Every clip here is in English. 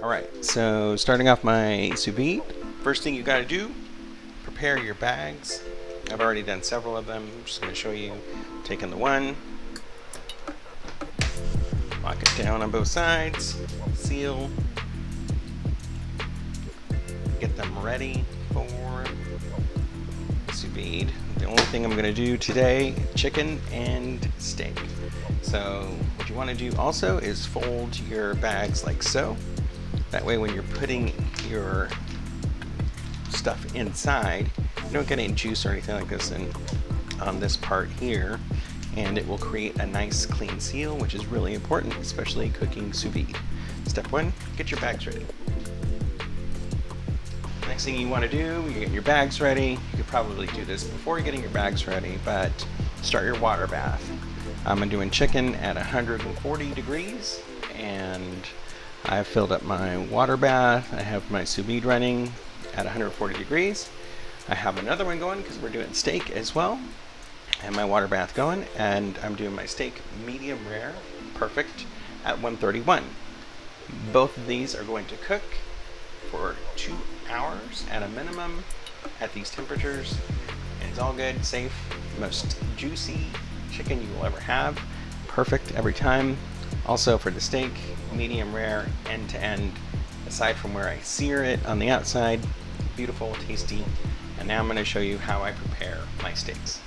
Alright, so starting off my sous vide, first thing you gotta do, prepare your bags. I've already done several of them. I'm just going to show you. Taking the one, lock it down on both sides, seal, get them ready for sous vide. The only thing I'm going to do today, chicken and steak. So what you want to do also is fold your bags like so. That way when you're putting your stuff inside, you don't get any juice or anything like this on this part here, and it will create a nice clean seal, which is really important, especially cooking sous vide. Step one, get your bags ready. Next thing you want to do, you get your bags ready. You could probably do this before you're getting your bags ready, but start your water bath. I'm doing chicken at 140 degrees, and I've filled up my water bath. I have my sous vide running at 140 degrees. I have another one going because we're doing steak as well. I have my water bath going, and I'm doing my steak medium rare, perfect, at 131. Both of these are going to cook for 2 hours at a minimum at these temperatures. And it's all good, safe, most juicy chicken you will ever have. Perfect every time. Also for the steak, medium rare, end to end, aside from where I sear it on the outside. Beautiful, tasty. And now I'm going to show you how I prepare my steaks.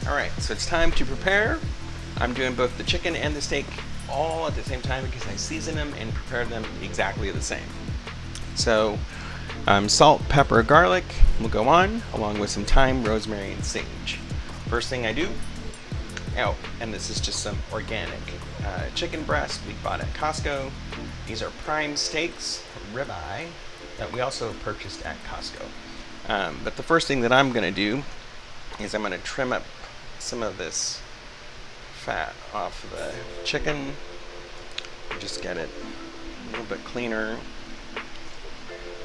Alright, so it's time to prepare. I'm doing both the chicken and the steak all at the same time because I season them and prepare them exactly the same. So salt, pepper, garlic will go on, along with some thyme, rosemary, and sage. First thing I do, and this is just some organic chicken breast we bought at Costco. These are prime steaks, ribeye, that we also purchased at Costco. But the first thing that I'm going to do is I'm going to trim up some of this fat off the chicken. Just get it a little bit cleaner.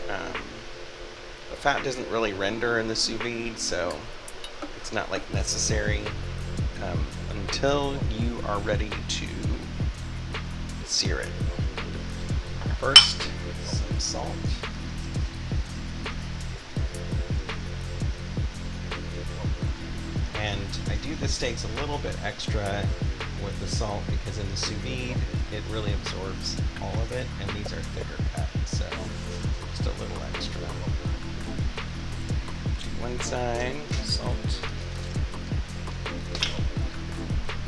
The fat doesn't really render in the sous vide, so it's not like necessary until you are ready to sear it. First, some salt. And I do the steaks a little bit extra with the salt because in the sous vide it really absorbs all of it, and these are thicker cuts, so just a little extra. To one side, salt,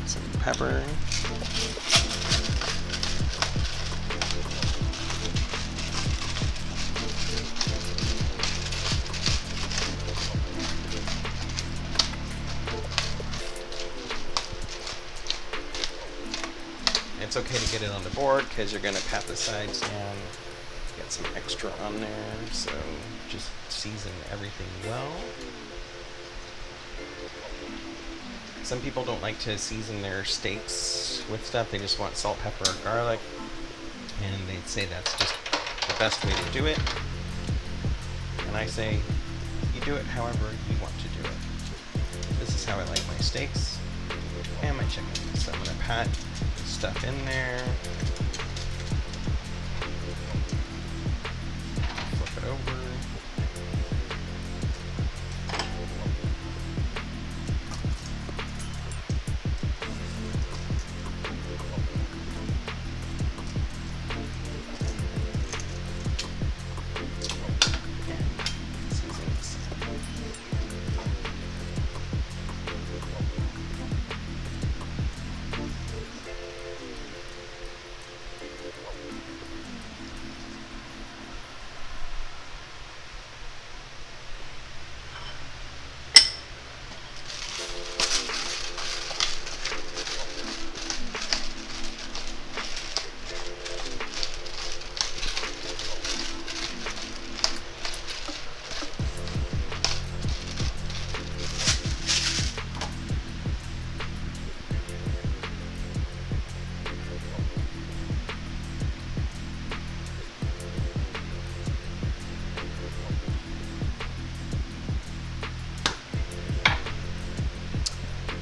some pepper. It's okay to get it on the board because you're going to pat the sides down, get some extra on there, so just season everything well. Some people don't like to season their steaks with stuff, they just want salt, pepper, or garlic, and they'd say that's just the best way to do it. And I say, you do it however you want to do it. This is how I like my steaks and my chicken. So I'm going to pat stuff in there, flip it over, and seasons.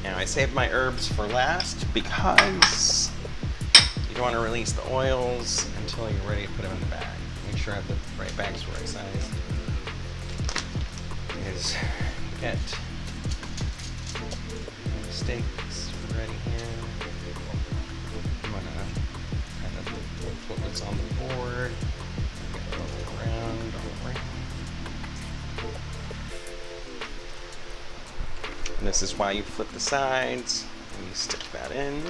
Now I saved my herbs for last because you don't want to release the oils until you're ready to put them in the bag. Make sure I have the right bags for right size. Is get steaks ready here. I'm gonna kind of put what's on the board. Get it all around. And this is why you flip the sides and you stick that in.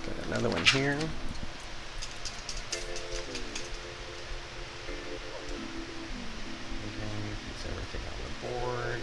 Got another one here. Everything on the board.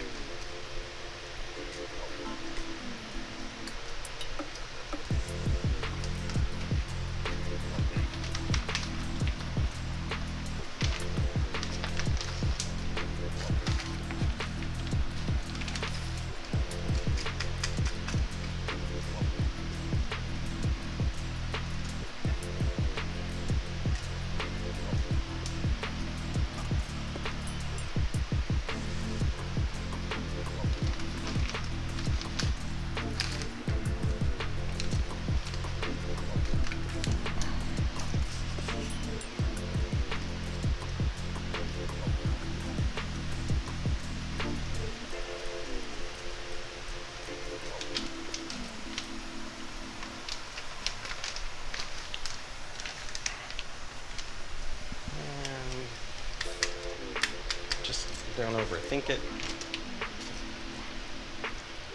Don't overthink it.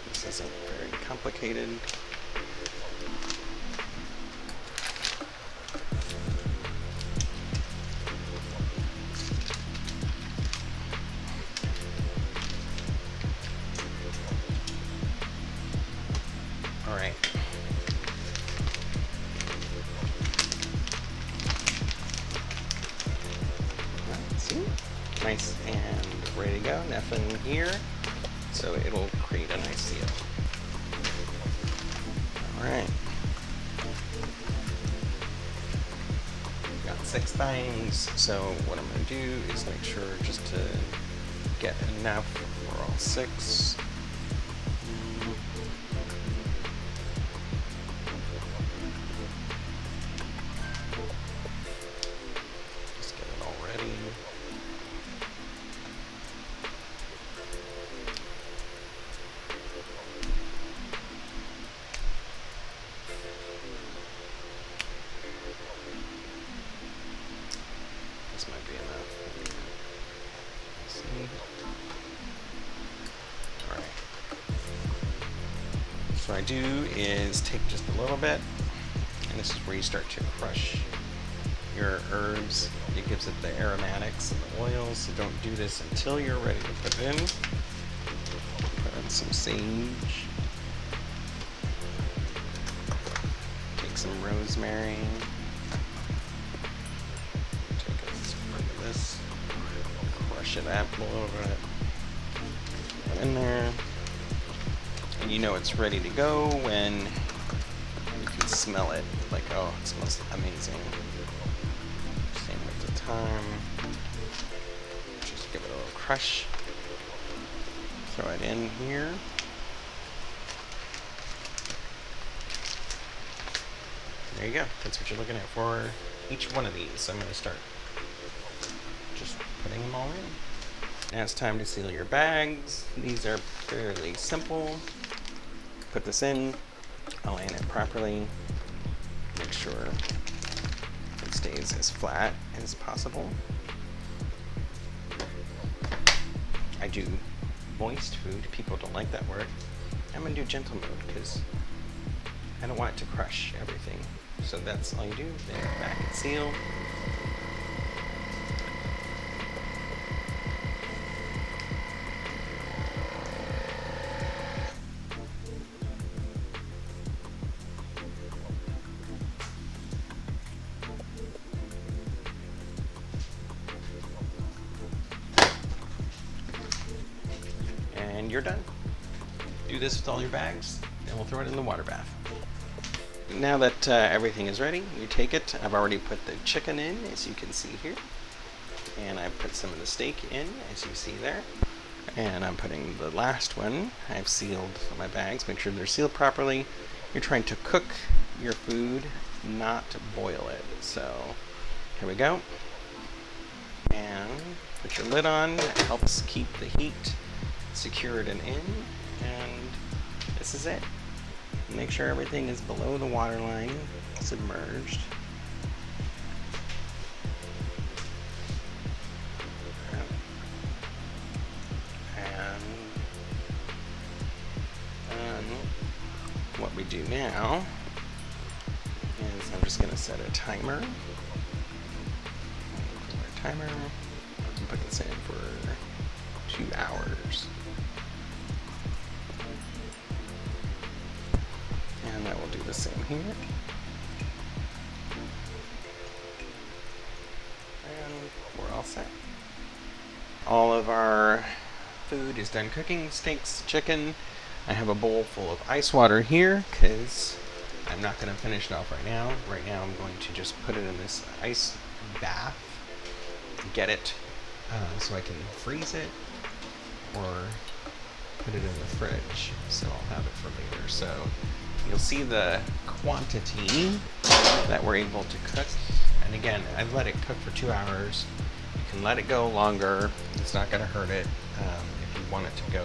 This isn't very complicated. All right. See? Nice and ready to go. Nothing here, so it'll create a nice seal. All right. Got 6 thymes, so what I'm going to do is make sure just to get enough for all 6. Just get it all ready. This might be enough. Let's see. Alright. So what I do is take just a little bit, and this is where you start to crush your herbs. It gives it the aromatics and the oils, so don't do this until you're ready to put it in. Put in some sage. Take some rosemary. This, crush it up a little bit, put it in there, and you know it's ready to go when you can smell it, like, oh, it smells amazing. Same with the thyme. Just give it a little crush, throw it in here. There you go, that's what you're looking at for each one of these. So I'm going to start just putting them all in. Now it's time to seal your bags. These are fairly simple. Put this in, align it properly, make sure it stays as flat as possible. I do moist food. People don't like that word. I'm going to do gentle mode because I don't want it to crush everything. So that's all you do. Then back and seal. And you're done. Do this with all your bags, and we'll throw it in the water bath. Now that everything is ready, you take it. I've already put the chicken in, as you can see here. And I put some of the steak in, as you see there. And I'm putting the last one. I've sealed my bags, make sure they're sealed properly. You're trying to cook your food, not boil it. So here we go. And put your lid on. It helps keep the heat secured and in. And this is it. Make sure everything is below the water line, submerged. And what we do now is I'm just going to set a timer. I can put this in for 2 hours. And that will do the same here. And we're all set. All of our food is done cooking. Steaks, chicken. I have a bowl full of ice water here because I'm not going to finish it off right now. Right now I'm going to just put it in this ice bath, get it so I can freeze it or put it in the fridge, so I'll have it for later. So you'll see the quantity that we're able to cook. And again, I've let it cook for 2 hours. You can let it go longer. It's not going to hurt it if you want it to go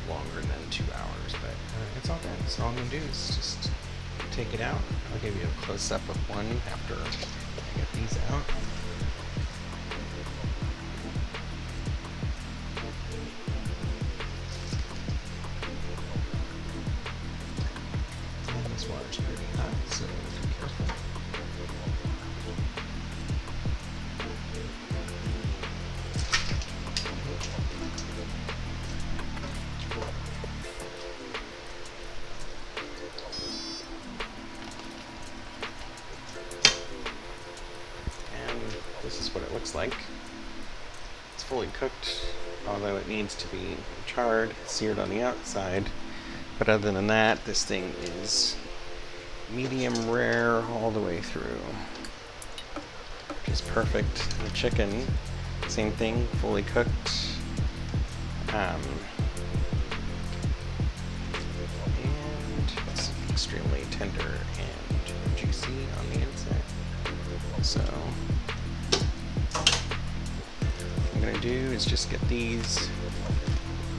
longer than 2 hours, but it's all done. So all I'm going to do is just take it out. I'll give you a close-up of one after I get these out. And this water's pretty hot, so be careful. This is what it looks like. It's fully cooked, although it needs to be charred, seared on the outside. But other than that, this thing is medium rare all the way through, which is perfect. The chicken, same thing, fully cooked. And it's extremely tender and juicy on the inside. So what I'm going to do is just get these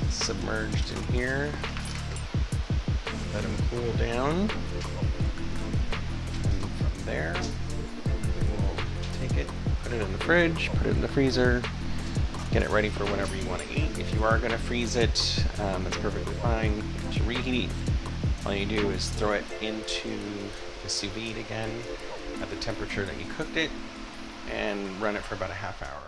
submerged in here, let them cool down, and from there we'll take it, put it in the fridge, put it in the freezer, get it ready for whatever you want to eat. If you are going to freeze it, that's perfectly fine. To reheat, all you do is throw it into the sous vide again at the temperature that you cooked it and run it for about a half hour.